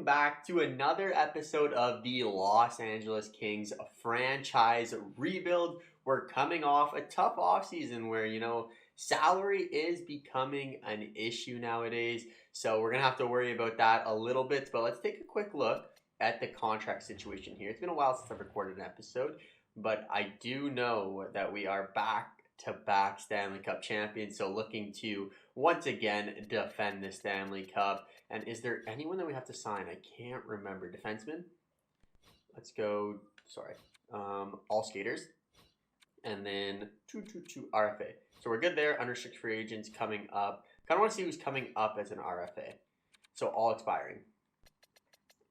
welcome back to another episode of the Los Angeles Kings franchise rebuild. We're coming off a tough offseason where, salary is becoming an issue nowadays. So we're going to have to worry about that a little bit. But let's take a quick look at the contract situation here. It's been a while since I've recorded an episode, but I do know that we are back-to-back Stanley Cup champions. So looking to once again defend the Stanley Cup. And is there anyone that we have to sign? I can't remember. Defenseman? Let's go, all skaters. And then 222 RFA. So we're good there. Unrestricted free agents coming up. Kind of want to see who's coming up as an RFA. So all expiring.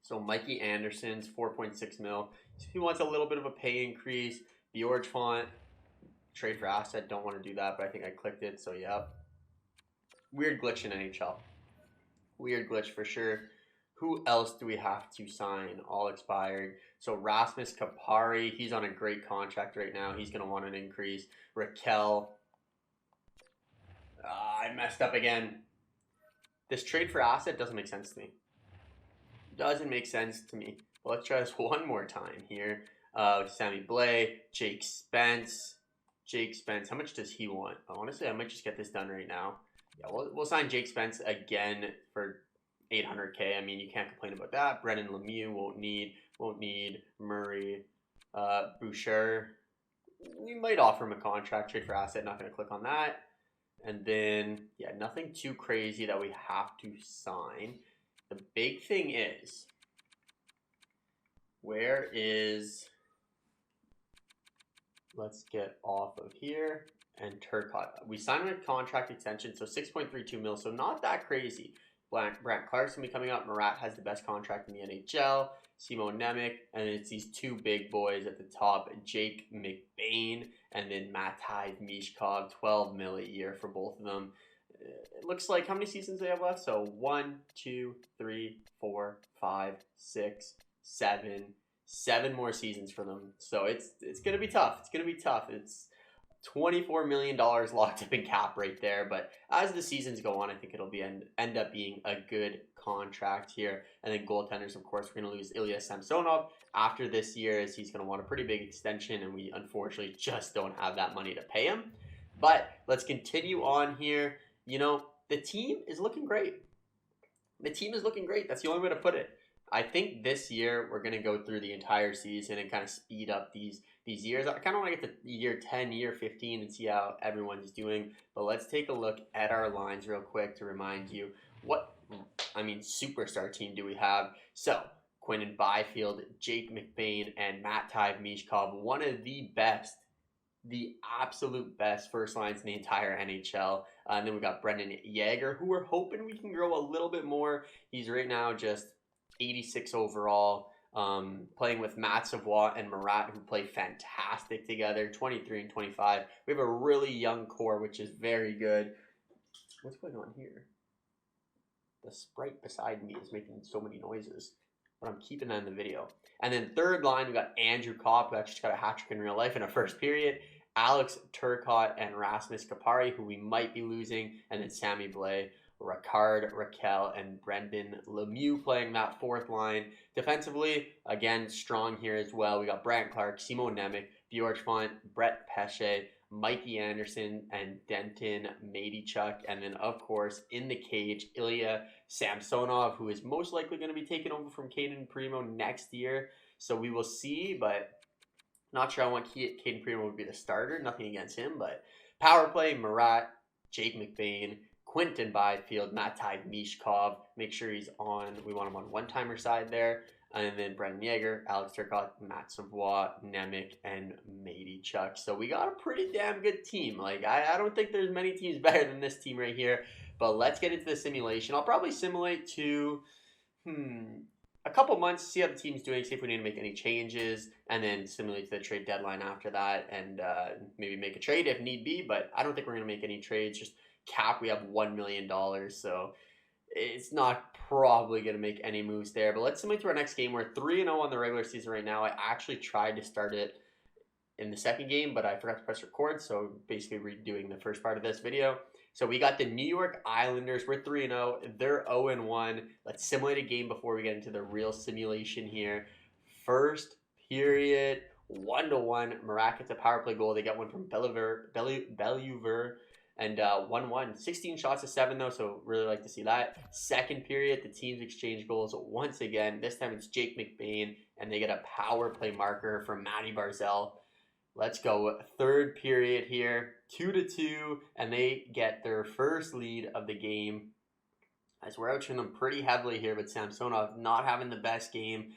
So Mikey Anderson's 4.6 mil. So he wants a little bit of a pay increase. Bjorge Font, trade for asset. Don't want to do that, but I think I clicked it. So yeah. Weird glitch in NHL. Weird glitch for sure. Who else do we have to sign? All expired. So Rasmus Kapari, he's on a great contract right now. He's going to want an increase. Raquel. I messed up again. This trade for asset doesn't make sense to me. Doesn't make sense to me. Well, let's try this one more time here. Sammy Blais, Jake Spence. How much does he want? Honestly, I might just get this done right now. Yeah, we'll sign Jake Spence again for $800K. I mean, you can't complain about that. Brendan Lemieux won't need Murray. Boucher, we might offer him a contract, trade for asset. Not going to click on that. And then, yeah, nothing too crazy that we have to sign. The big thing is, let's get off of here. And Turcotte. We signed him a contract extension, so 6.32 mil, so not that crazy. Brant Clark's going to be coming up. Murat has the best contract in the NHL. Simon Nemec, and it's these two big boys at the top, Jake McBain, and then Matvei Mishkov, 12 mil a year for both of them. It looks like, how many seasons do they have left? So 1, 2, 3, 4, 5, 6, 7. 7 more seasons for them. So it's going to be tough. It's $24 million locked up in cap right there, but as the seasons go on, I think it'll be end up being a good contract here. And then goaltenders, of course, we're going to lose Ilya Samsonov after this year, as he's going to want a pretty big extension, and we unfortunately just don't have that money to pay him. But let's continue on here. The team is looking great. That's the only way to put it. I think this year we're going to go through the entire season and kind of speed up these years. I kind of want to get to year 10, year 15 and see how everyone's doing. But let's take a look at our lines real quick to remind you superstar team do we have. So Quinton Byfield, Jake McBain, and Matvei Mishkov, one of the absolute best first lines in the entire NHL. And then we got Brendan Yager, who we're hoping we can grow a little bit more. He's right now just 86 overall, playing with Matt Savoie and Murat, who play fantastic together, 23 and 25. We have a really young core, which is very good. What's going on here? The Sprite beside me is making so many noises, but I'm keeping that in the video. And then third line, we got Andrew Kopp, who actually got a hat trick in real life in a first period. Alex Turcotte and Rasmus Kapari, who we might be losing. And then Sammy Blais, Ricard, Raquel, and Brendan Lemieux playing that fourth line. Defensively, again, strong here as well. We got Brant Clark, Simon Nemec, Bjorge Font, Brett Pesce, Mikey Anderson, and Denton Matichuk. And then, of course, in the cage, Ilya Samsonov, who is most likely going to be taken over from Caden Primo next year. So we will see, but not sure I want Caden Primo would be the starter. Nothing against him, but power play, Murat, Jake McBain, Quinton Byfield, Matvei Mishkov. Make sure he's on. We want him on one-timer side there. And then Brendan Yager, Alex Turcotte, Matt Savoie, Nemec, and Matichuk. So we got a pretty damn good team. I don't think there's many teams better than this team right here. But let's get into the simulation. I'll probably simulate to a couple months, see how the team's doing, see if we need to make any changes, and then simulate to the trade deadline after that, and maybe make a trade if need be. But I don't think we're going to make any trades. Just cap, we have $1 million, so it's not probably going to make any moves there. But let's simulate to our next game. We're 3-0 on the regular season right now. I actually tried to start it in the second game, but I forgot to press record, so basically redoing the first part of this video. So we got the New York Islanders. We're 3-0. They're 0-1. Let's simulate a game before we get into the real simulation here. First period, 1-1. Marat gets a power play goal. They got one from Belliver, and 1-1. 16 shots to 7 though, so really like to see that. Second period, the teams exchange goals once again. This time it's Jake McBain, and they get a power play marker from Matty Barzal. Let's go. Third period here, 2-2, and they get their first lead of the game. As we're ouching them pretty heavily here, but Samsonov not having the best game.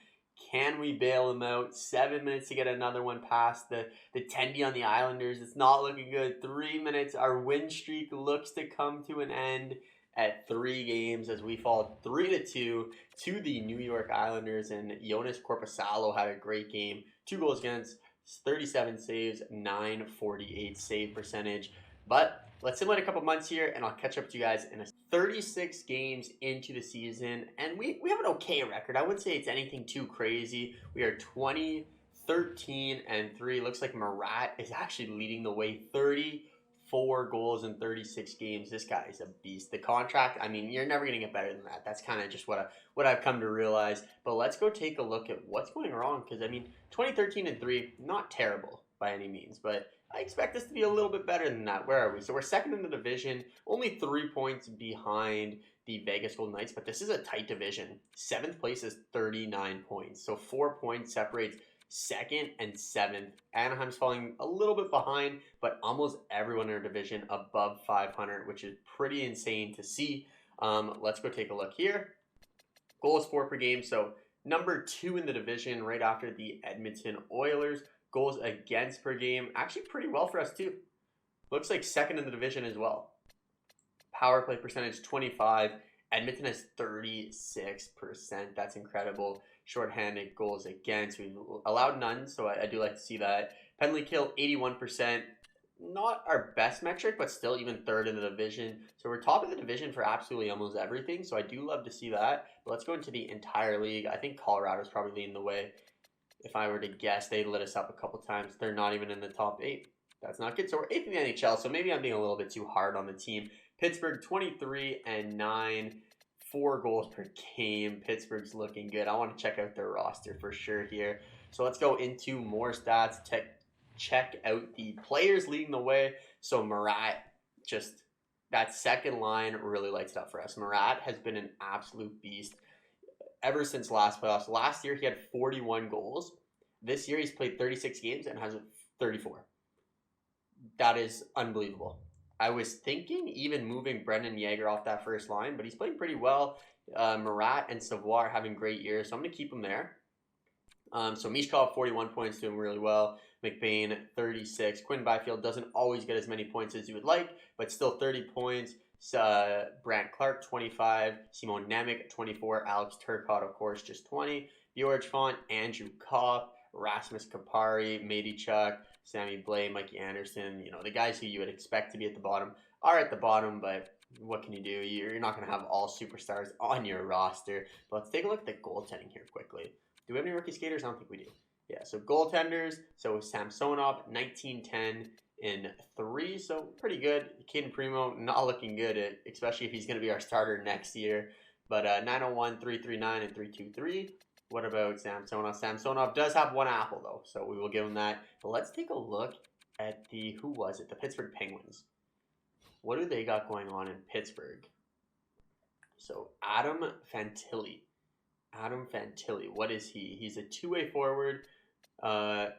Can we bail him out? 7 minutes to get another one past the Tendy on the Islanders. It's not looking good. 3 minutes. Our win streak looks to come to an end at 3 games as we fall 3-2 to the New York Islanders. And Jonas Korpisalo had a great game. 2 goals against, 37 saves, 948 save percentage. But let's simulate a couple months here, and I'll catch up to you guys in 36 games into the season. And we have an okay record. I wouldn't say it's anything too crazy. We are 20, 13, and 3. Looks like Marat is actually leading the way. 34 goals in 36 games. This guy is a beast. The contract, I mean, you're never going to get better than that. That's kind of just what I've come to realize. But let's go take a look at what's going wrong. Because, I mean, 2013 and 3, not terrible by any means. But I expect us to be a little bit better than that. Where are we? So we're second in the division. Only 3 points behind the Vegas Golden Knights. But this is a tight division. 7th place is 39 points. So 4 points separates 2nd and 7th. Anaheim's falling a little bit behind, but almost everyone in our division above 500, which is pretty insane to see. Let's go take a look here. Goals for per game. So number 2 in the division, right after the Edmonton Oilers. Goals against per game, actually pretty well for us too. Looks like 2nd in the division as well. Power play percentage 25. Edmonton has 36%. That's incredible. Shorthanded goals against. We've allowed none, so I do like to see that. Penalty kill, 81%. Not our best metric, but still even 3rd in the division. So we're top of the division for absolutely almost everything, so I do love to see that. But let's go into the entire league. I think Colorado's probably leading the way. If I were to guess, they lit us up a couple times. They're not even in the top 8. That's not good. So we're 8th in the NHL, so maybe I'm being a little bit too hard on the team. Pittsburgh, 23-9. 4 goals per game. Pittsburgh's looking good. I want to check out their roster for sure here. So let's go into more stats. Check out the players leading the way. So Marat, just that second line really lights it up for us. Marat has been an absolute beast ever since last playoffs. Last year he had 41 goals. This year he's played 36 games and has 34. That is unbelievable. I was thinking even moving Brendan Yager off that first line, but he's playing pretty well. Marat and Savoie are having great years, so I'm going to keep him there. So Mishkov, 41 points, doing really well. McBain, 36. Quinn Byfield doesn't always get as many points as you would like, but still 30 points. Brant Clark, 25. Simon Nemec, 24. Alex Turcotte, of course, just 20. Bjorge Font, Andrew Kopp, Rasmus Kapari, Matichuk, Sammy Blais, Mikey Anderson. You know, the guys who you would expect to be at the bottom are at the bottom, but what can you do? You're not going to have all superstars on your roster. But let's take a look at the goaltending here quickly. Do we have any rookie skaters? I don't think we do. Yeah, so goaltenders. So Samsonov, 19-10 in 3, so pretty good. Caden Primo, not looking good, especially if he's going to be our starter next year. But 901, 339, and 323. What about Samsonov? Samsonov does have 1 apple, though, so we will give him that. But let's take a look at the Pittsburgh Penguins. What do they got going on in Pittsburgh? So Adam Fantilli, what is he? He's a 2-way forward,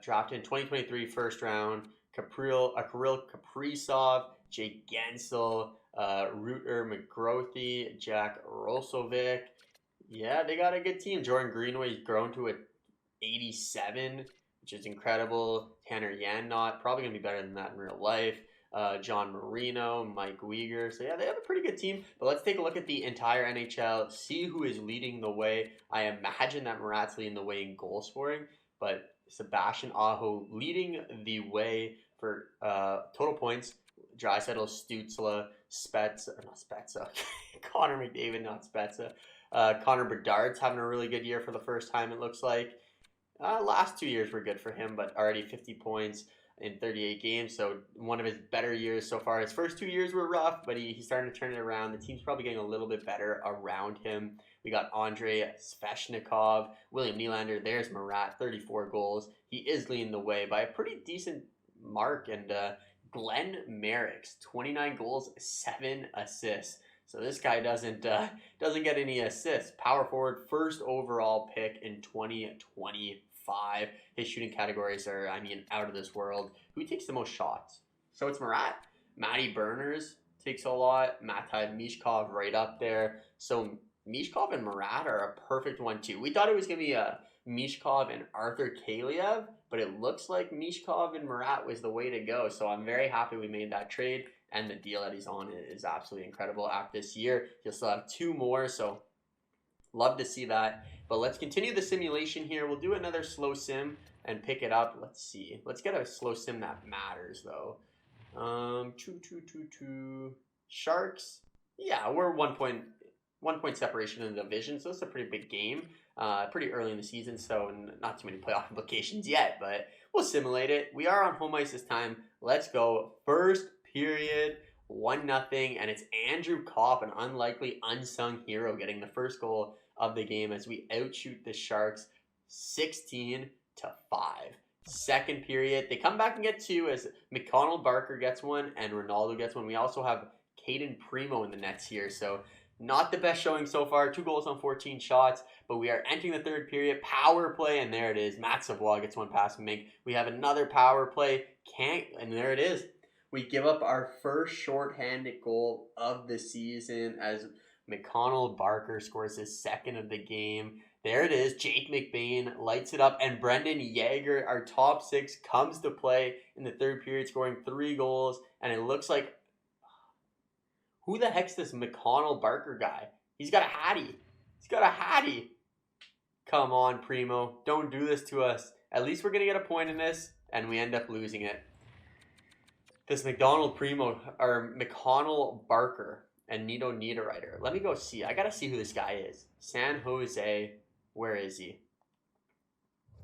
drafted in 2023 first round. Kirill Kaprizov, Jake Gensel, Rutger McGrothy, Jack Rosovic. Yeah, they got a good team. Jordan Greenway's grown to an 87, which is incredible. Tanner Yannot, probably going to be better than that in real life. John Marino, Mike Weegar. So, yeah, they have a pretty good team. But let's take a look at the entire NHL, see who is leading the way. I imagine that Marat's leading the way in goal scoring, but Sebastian Aho leading the way for total points. Draisaitl, Stützle, Spezza, Connor McDavid, not Spezza. Connor Bedard's having a really good year for the first time, it looks like. Last 2 years were good for him, but already 50 points. in 38 games. So one of his better years so far. His first 2 years were rough, but he's starting to turn it around. The team's probably getting a little bit better around him. We got Andrei Feshnikov, William Nylander. There's Murat, 34 goals. He is leading the way by a pretty decent mark. And Glenn Merrick's 29 goals, 7 assists. So this guy doesn't get any assists. Power forward, first overall pick in 2025. His shooting categories are, out of this world. Who takes the most shots? So it's Murat. Matty Berners takes a lot. Matvei Mishkov right up there. So Mishkov and Murat are a perfect 1-2. We thought it was going to be Mishkov and Arthur Kaliev, but it looks like Mishkov and Murat was the way to go. So I'm very happy we made that trade, and the deal that he's on is absolutely incredible. After this year, he'll still have 2 more, so love to see that. But let's continue the simulation here. We'll do another slow sim and pick it up. Let's see. Let's get a slow sim that matters, though. 2 Sharks. Yeah, we're 1 point separation in the division, so it's a pretty big game. Pretty early in the season, so not too many playoff implications yet, but we'll simulate it. We are on home ice this time. Let's go. First period, 1-0, and it's Andrew Kopp, an unlikely unsung hero, getting the first goal of the game as we outshoot the Sharks 16-5. Second period, they come back and get 2 as McConnell Barker gets 1 and Ronaldo gets 1. We also have Caden Primo in the nets here, so not the best showing so far. 2 goals on 14 shots, but we are entering the third period. Power play, and there it is. Matt Savoie gets 1 past Mink. We have another power play. And there it is. We give up our first shorthanded goal of the season as McConnell Barker scores his second of the game. There it is. Jake McBain lights it up, and Brendan Yager, our top 6, comes to play in the third period, scoring 3 goals, and it looks like, who the heck's this McConnell Barker guy? He's got a hattie. Come on, Primo. Don't do this to us. At least we're going to get a point in this, and we end up losing it. This McConnell Barker and Nito Niederreiter. Let me go see. I got to see who this guy is. San Jose. Where is he?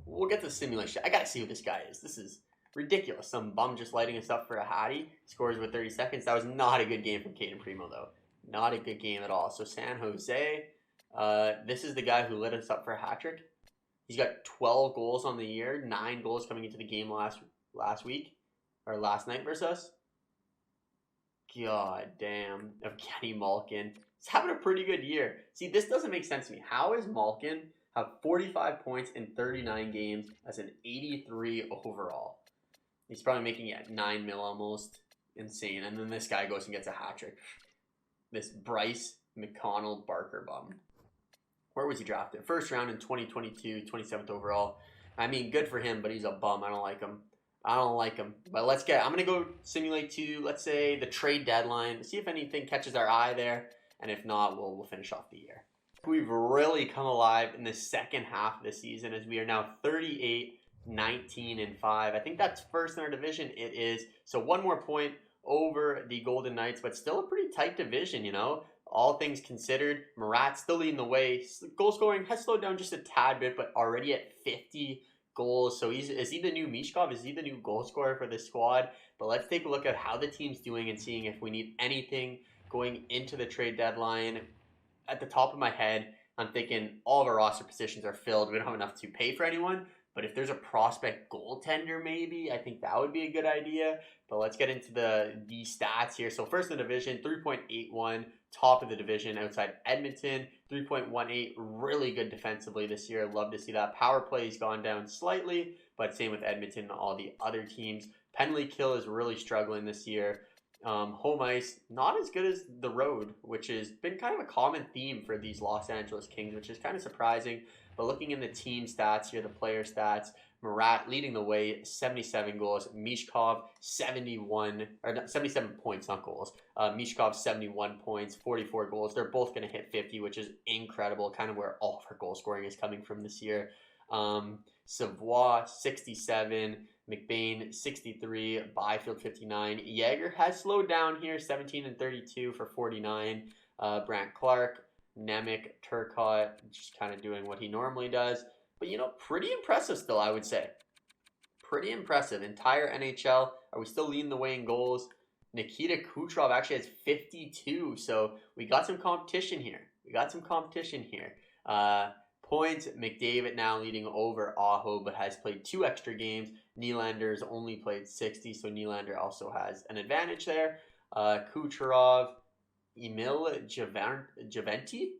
We'll get to the simulation. I got to see who this guy is. This is ridiculous. Some bum just lighting us up for a hattie. Scores with 30 seconds. That was not a good game from Caden Primo, though. Not a good game at all. So San Jose. This is the guy who lit us up for a hat trick. He's got 12 goals on the year. 9 goals coming into the game last week. Or last night versus us. God damn. Evgeny Malkin. He's having a pretty good year. See, this doesn't make sense to me. How is Malkin have 45 points in 39 games as an 83 overall? He's probably making 9 mil almost. Insane. And then this guy goes and gets a hat trick. This Bryce McConnell Barker bum. Where was he drafted? First round in 2022, 27th overall. Good for him, but he's a bum. I don't like him. But I'm going to go simulate to, let's say, the trade deadline. See if anything catches our eye there. And if not, we'll finish off the year. We've really come alive in the second half of the season as we are now 38-19-5. I think that's first in our division. It is. So 1 more point over the Golden Knights, but still a pretty tight division, All things considered, Murat's still leading the way. Goal scoring has slowed down just a tad bit, but already at 50 goals. So is he the new Mishkov? Is he the new goal scorer for this squad? But let's take a look at how the team's doing and seeing if we need anything going into the trade deadline. At the top of my head, I'm thinking all of our roster positions are filled. We don't have enough to pay for anyone. But if there's a prospect goaltender, maybe, I think that would be a good idea. But let's get into the stats here. So first in the division, 3.81, top of the division outside Edmonton. 3.18, really good defensively this year. Love to see that. Power play's gone down slightly, but same with Edmonton and all the other teams. Penalty kill is really struggling this year. Home ice, not as good as the road, which has been kind of a common theme for these Los Angeles Kings, which is kind of surprising. But looking in the team stats here, the player stats, Murat leading the way, 77 goals. Mishkov, 77 points, not goals. Mishkov, 71 points, 44 goals. They're both going to hit 50, which is incredible, kind of where all of our goal scoring is coming from this year. Savoie, 67. McBain, 63. Byfield, 59. Yager has slowed down here, 17 and 32 for 49. Brant Clark, Nemec, Turcotte, just kind of doing what he normally does. But, pretty impressive still, I would say. pretty impressive. Entire NHL. Are we still leading the way in goals? Nikita Kucherov actually has 52, so we got some competition here. Points, McDavid now leading over Aho, but has played 2 extra games. Nylander's only played 60, so Nylander also has an advantage there. Kucherov, Emil Javenti?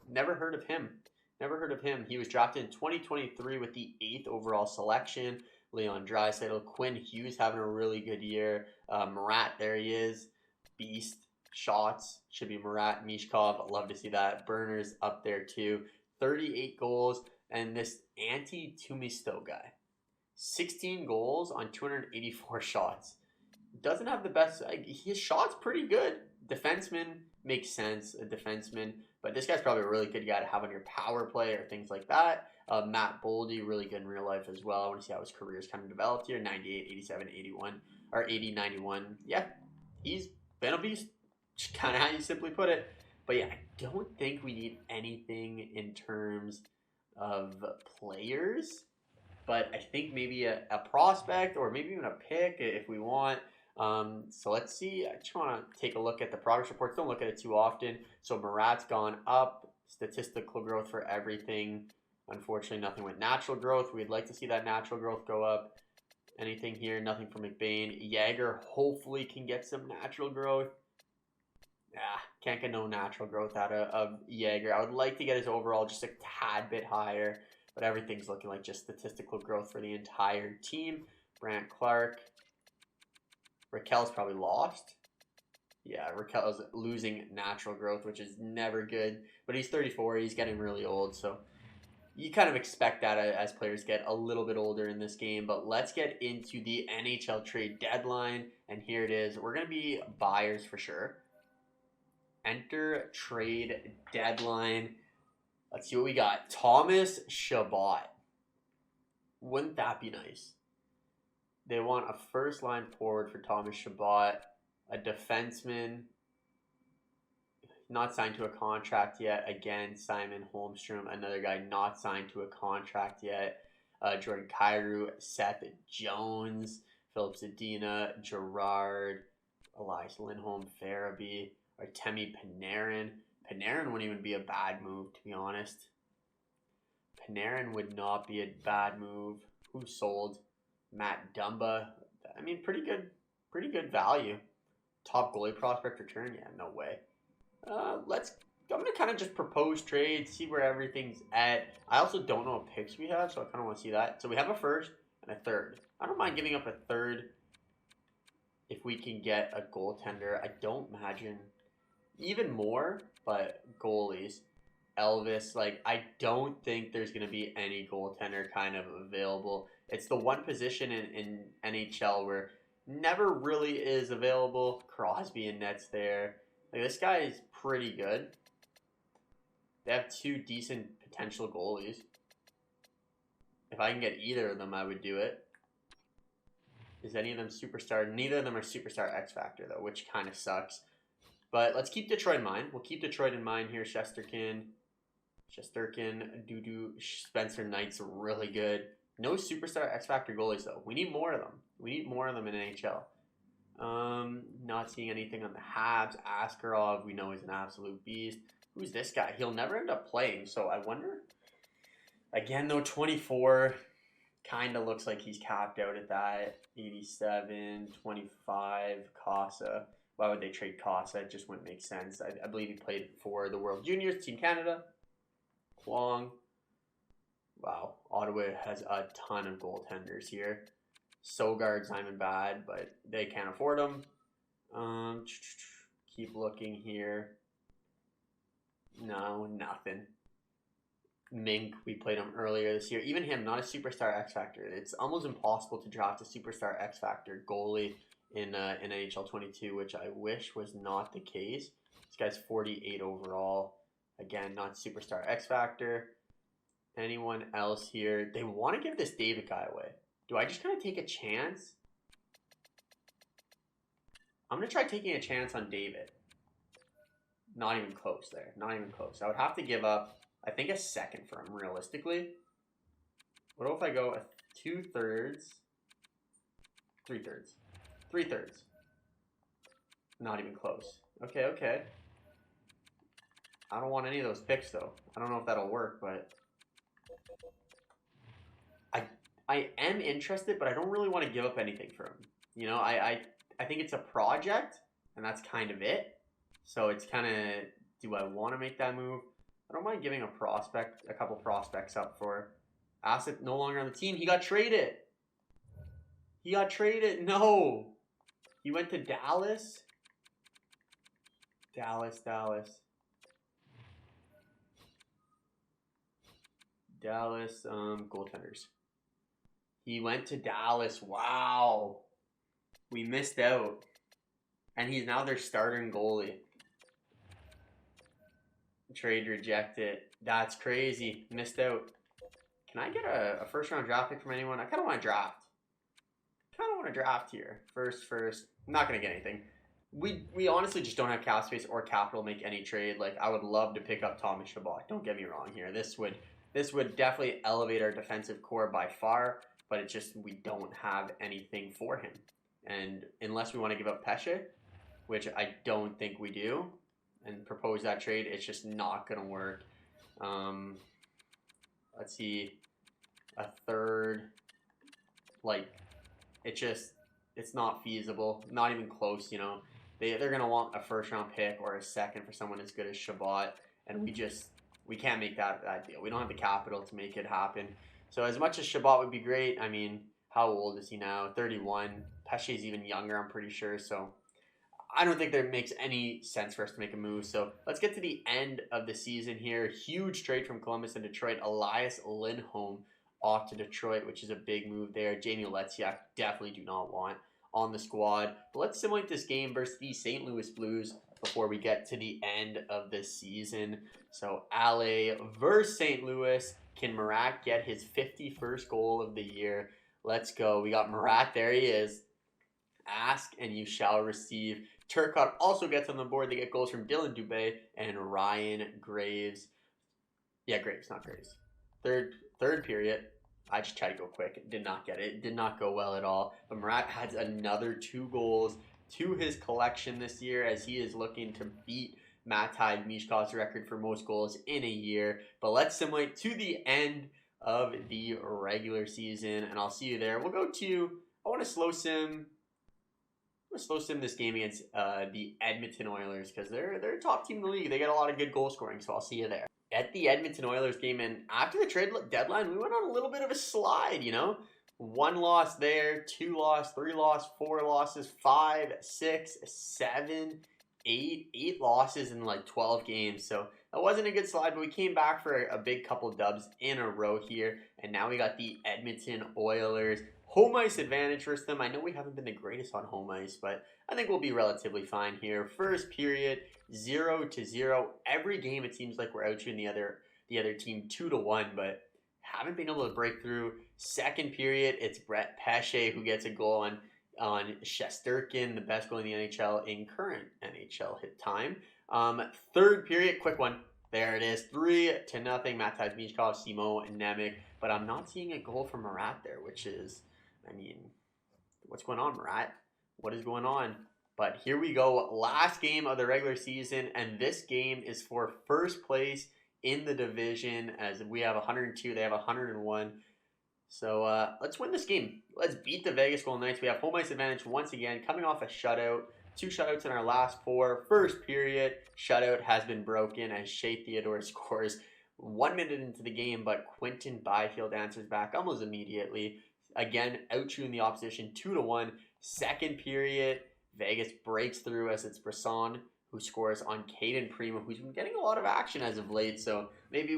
Never heard of him. He was drafted in 2023 with the 8th overall selection. Leon Draisaitl, Quinn Hughes having a really good year. Murat, there he is. Beast. Shots. Should be Murat, Mishkov. I'd love to see that. Burners up there too. 38 goals. And this Tumisto guy. 16 goals on 284 shots. Doesn't have the best. His shot's pretty good. Defenseman makes sense. A defenseman. But this guy's probably a really good guy to have on your power play or things like that. Matt Boldy, really good in real life as well. I want to see how his career's kind of developed here. 98, 87, 81, or 80, 91. Yeah, he's been a beast. Kind of how you simply put it. But yeah, I don't think we need anything in terms of players. But I think maybe a prospect or maybe even a pick if we want. So let's see. I just want to take a look at the progress reports. Don't look at it too often. So Murat's gone up. Statistical growth for everything. Unfortunately, nothing with natural growth. We'd like to see that natural growth go up. Anything here? Nothing for McBain. Yager hopefully can get some natural growth. Can't get no natural growth out of Yager. I would like to get his overall just a tad bit higher. But everything's looking like just statistical growth for the entire team. Brant Clark. Raquel's probably lost. Yeah, Raquel's losing natural growth, which is never good. But he's 34. He's getting really old. So you kind of expect that as players get a little bit older in this game. But let's get into the NHL Trade Deadline. And here it is. We're going to be buyers for sure. Enter Trade Deadline. Let's see what we got. Thomas Chabot. Wouldn't that be nice? They want a first-line forward for Thomas Chabot. A defenseman. Not signed to a contract yet. Again, Simon Holmstrom, another guy not signed to a contract yet. Jordan Kyrou, Seth Jones, Philip Zadina, Gerard, Elias Lindholm, Farabee, Artemi Panarin. Panarin wouldn't even be a bad move, to be honest. Panarin would not be a bad move. Who sold? Matt Dumba. I mean, pretty good value. Top goalie prospect return? Yeah, no way. I'm going to kind of just propose trade, see where everything's at. I also don't know what picks we have, so I kind of want to see that. So we have a first and a third. I don't mind giving up a third if we can get a goaltender. I don't imagine even more, but goalies. Elvis, I don't think there's going to be any goaltender kind of available. It's the one position in NHL where never really is available. Crosby and Nets there. This guy is pretty good. They have 2 decent potential goalies. If I can get either of them, I would do it. Is any of them superstar? Neither of them are superstar X Factor, though, which kind of sucks. But let's keep Detroit in mind. We'll keep Detroit in mind here. Shesterkin, Dudu, Spencer Knight's really good. No superstar X Factor goalies, though. We need more of them. We need more of them in NHL. Not seeing anything on the Habs. Askarov, we know he's an absolute beast. Who's this guy? He'll never end up playing, so I wonder. Again, though, 24 kind of looks like he's capped out at that. 87, 25, Casa. Why would they trade Casa? It just wouldn't make sense. I believe he played for the World Juniors, Team Canada. Kwong. Wow, Ottawa has a ton of goaltenders here. Sogard's not even bad, but they can't afford them. Keep looking here. No, nothing. Mink, we played him earlier this year. Even him, not a superstar X Factor. It's almost impossible to draft a superstar X Factor goalie in NHL 22, which I wish was not the case. This guy's 48 overall. Again, not superstar X Factor. Anyone else here? They want to give this David guy away. Do I just kind of take a chance? I'm going to try taking a chance on David. Not even close there. Not even close. I would have to give up, I think, a second for him, realistically. What if I go 2/3 3/3. 3/3. Not even close. Okay. I don't want any of those picks, though. I don't know if that'll work, but I am interested, but I don't really want to give up anything for him. You know, I think it's a project, and that's kind of it. So it's kind of, do I want to make that move? I don't mind giving a couple prospects up for asset no longer on the team. He got traded. No. He went to Dallas. Dallas, goaltenders. He went to Dallas. Wow. We missed out. And he's now their starting goalie. Trade rejected. That's crazy. Missed out. Can I get a first round draft pick from anyone? I kind of want to draft. Here. First. I'm not going to get anything. We honestly just don't have cap space or capital to make any trade. Like, I would love to pick up Thomas Chabot. Don't get me wrong here. This would definitely elevate our defensive core by far, but it's just we don't have anything for him. And unless we want to give up Pesce, which I don't think we do, and propose that trade, it's just not going to work. Let's see. A third. Like, it's not feasible. Not even close, you know. They're going to want a first-round pick or a second for someone as good as Chabot, and we can't make that deal. We don't have the capital to make it happen. So as much as Chabot would be great, I mean, how old is he now? 31. Pesce's even younger, I'm pretty sure. So I don't think that makes any sense for us to make a move. So let's get to the end of the season here. Huge trade from Columbus and Detroit. Elias Lindholm off to Detroit, which is a big move there. Jamie Oleksiak definitely do not want on the squad. But let's simulate this game versus the St. Louis Blues before we get to the end of the season. So LA versus St. Louis. Can Murat get his 51st goal of the year? Let's go. We got Murat. There he is. Ask and you shall receive. Turcotte also gets on the board. They get goals from Dylan Dubé and Ryan Graves. Yeah, Graves, not Graves. Third period. I just tried to go quick. Did not get it. Did not go well at all. But Murat has another 2 goals to his collection this year as he is looking to beat Matvei Michkov's record for most goals in a year. But let's simulate to the end of the regular season, and I'll see you there. We'll go to, I want to slow sim this game against the Edmonton Oilers because they're a top team in the league. They get a lot of good goal scoring, so I'll see you there. At the Edmonton Oilers game, and after the trade deadline, we went on a little bit of a slide, you know? 1 loss there, 2 loss, 3 loss, 4 losses, 5, 6, 7, 8 losses in like 12 games. So that wasn't a good slide, but we came back for a big couple dubs in a row here. And now we got the Edmonton Oilers. Home ice advantage versus them. I know we haven't been the greatest on home ice, but I think we'll be relatively fine here. First period, 0-0. Every game it seems like we're outshooting the other team 2-1, but haven't been able to break through. Second period, it's Brett Pesce who gets a goal on Shesterkin, the best goal in the NHL in current NHL hit time. Third period, quick one. There it is, 3-0. Matvei Michkov, Simo, and Nemec. But I'm not seeing a goal from Murat there, which is, I mean, what's going on, Murat? What is going on? But here we go. Last game of the regular season, and this game is for first place in the division as we have 102. They have 101. So let's win this game. Let's beat the Vegas Golden Knights. We have home ice advantage once again, coming off a shutout. 2 shutouts in our last 4. First period, shutout has been broken as Shea Theodore scores 1 minute into the game, but Quinton Byfield answers back almost immediately. Again, outshooting the opposition 2-1. Second period, Vegas breaks through as it's Brisson who scores on Caden Primo, who's been getting a lot of action as of late. So maybe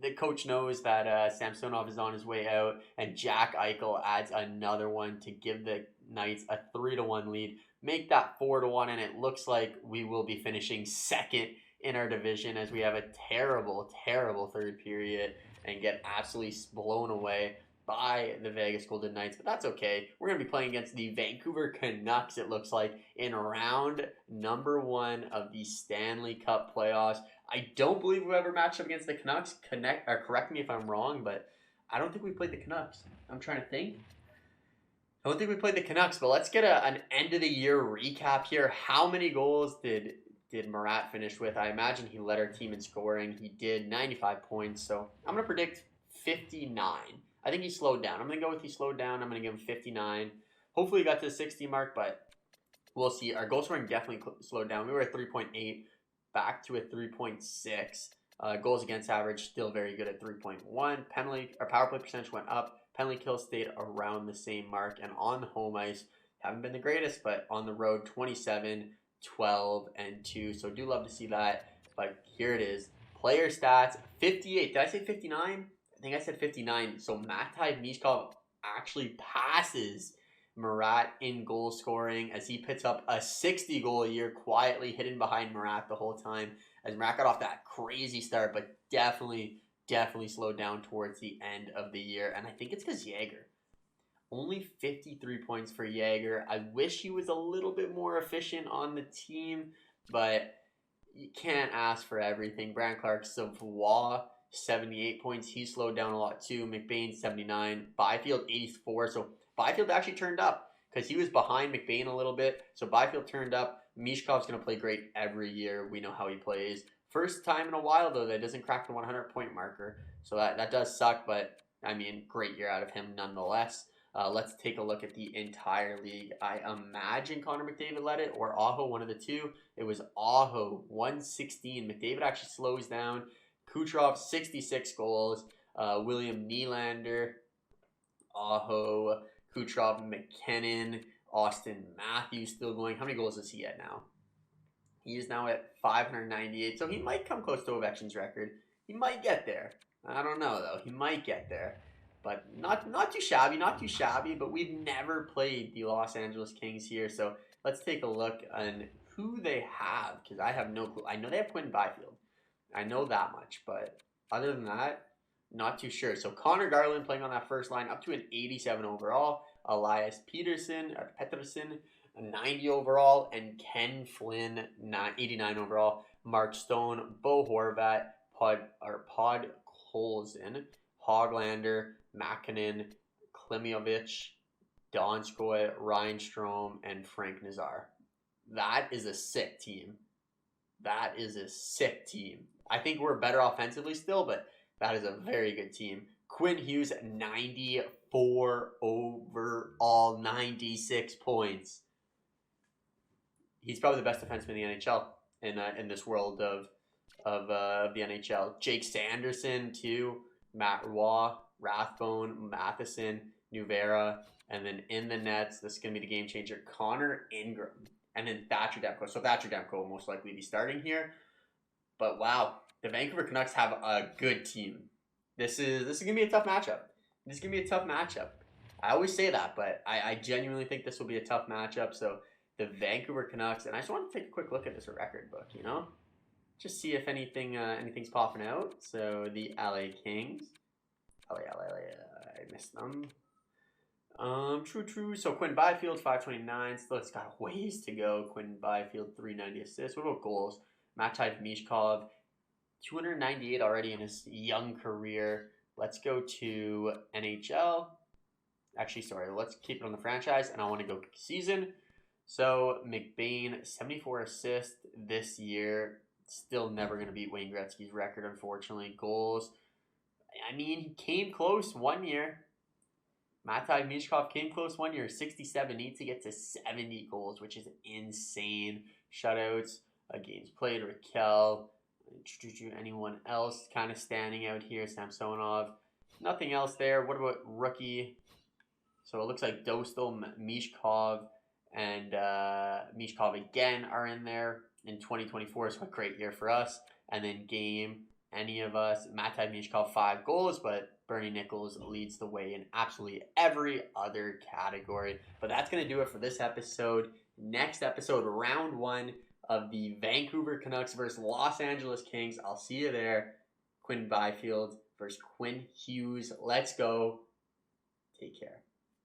the coach knows that Samsonov is on his way out, and Jack Eichel adds another one to give the Knights a 3-1 lead, make that 4-1, and it looks like we will be finishing second in our division as we have a terrible, terrible third period and get absolutely blown away by the Vegas Golden Knights, but that's okay. We're going to be playing against the Vancouver Canucks, it looks like, in round number 1 of the Stanley Cup playoffs. I don't believe we've ever matched up against the Canucks. Correct me if I'm wrong, but I don't think we played the Canucks. I'm trying to think. I don't think we played the Canucks, but let's get an end of the year recap here. How many goals did Murat finish with? I imagine he led our team in scoring. He did 95 points, so I'm gonna predict 59. I think he slowed down. I'm gonna go with he slowed down. I'm gonna give him 59. Hopefully he got to the 60 mark, but we'll see. Our goal scoring definitely slowed down. We were at 3.8, back to a 3.6. Goals against average still very good at 3.1. Our power play percentage went up. Penalty kill stayed around the same mark, and on home ice haven't been the greatest, but on the road 27, 12, and 2. So do love to see that. But here it is. Player stats 58. Did I say 59? I think I said 59. So Matvei Michkov actually passes Murat in goal scoring as he puts up a 60 goal a year, quietly hidden behind Murat the whole time. As Murat got off that crazy start, but definitely slowed down towards the end of the year. And I think it's because Yager. Only 53 points for Yager. I wish he was a little bit more efficient on the team, but you can't ask for everything. Brand Clark Savoie, 78 points. He slowed down a lot too. McBain, 79. Byfield, 84. So Byfield actually turned up because he was behind McBain a little bit. So Byfield turned up. Mishkov's going to play great every year. We know how he plays. First time in a while, though, that doesn't crack the 100-point marker. So that does suck, but, I mean, great year out of him nonetheless. Let's take a look at the entire league. I imagine Connor McDavid led it, or Aho, one of the two. It was Aho, 116. McDavid actually slows down. Kucherov, 66 goals. William Nylander, Aho, Kucherov, McKinnon, Austin Matthews still going. How many goals is he at now? He is now at 598, so he might come close to Ovechkin's record. He might get there. I don't know, though. He might get there. But not too shabby, but we've never played the Los Angeles Kings here, so let's take a look on who they have, because I have no clue. I know they have Quinn Byfield. I know that much, but other than that, not too sure. So Connor Garland playing on that first line, up to an 87 overall. Elias Pettersson, a 90 overall, and Ken Flynn, 89 overall. Mark Stone, Bo Horvat, Podkolzin, Hoglander, Makinen, Klimovich, Donskoy, Ryan Strome, and Frank Nazar. That is a sick team. I think we're better offensively still, but that is a very good team. Quinn Hughes, 94 overall, 96 points. He's probably the best defenseman in the NHL in this world of the NHL. Jake Sanderson, too. Matt Roy, Rathbone, Matheson, Nuvera, and then in the nets, this is going to be the game changer, Connor Ingram, and then Thatcher Demko. So Thatcher Demko will most likely be starting here. But wow, the Vancouver Canucks have a good team. This is going to be a tough matchup. I always say that, but I genuinely think this will be a tough matchup. So the Vancouver Canucks, and I just want to take a quick look at this record book, just see if anything's popping out. So the LA Kings, I missed them. True. So Quinn Byfield, 529. Still, it's got ways to go. Quinn Byfield, 390 assists. What about goals? Matvei Michkov, 298 already in his young career. Let's go to NHL. Actually, sorry, let's keep it on the franchise, and I want to go season. So McBain, 74 assists this year. Still never going to beat Wayne Gretzky's record, unfortunately. Goals, I mean, he came close one year. Matvei Michkov came close one year, 67. Needs to get to 70 goals, which is insane. Shutouts, games played, Raquel. Anyone else kind of standing out here? Samsonov. Nothing else there. What about rookie? So it looks like Dostal, Michkov, and Michkov again are in there in 2024. So a great year for us. And then game, any of us. Matvei Michkov, 5 goals, but Bernie Nichols leads the way in absolutely every other category. But that's going to do it for this episode. Next episode, round 1 of the Vancouver Canucks versus Los Angeles Kings. I'll see you there. Quinn Byfield versus Quinn Hughes. Let's go. Take care.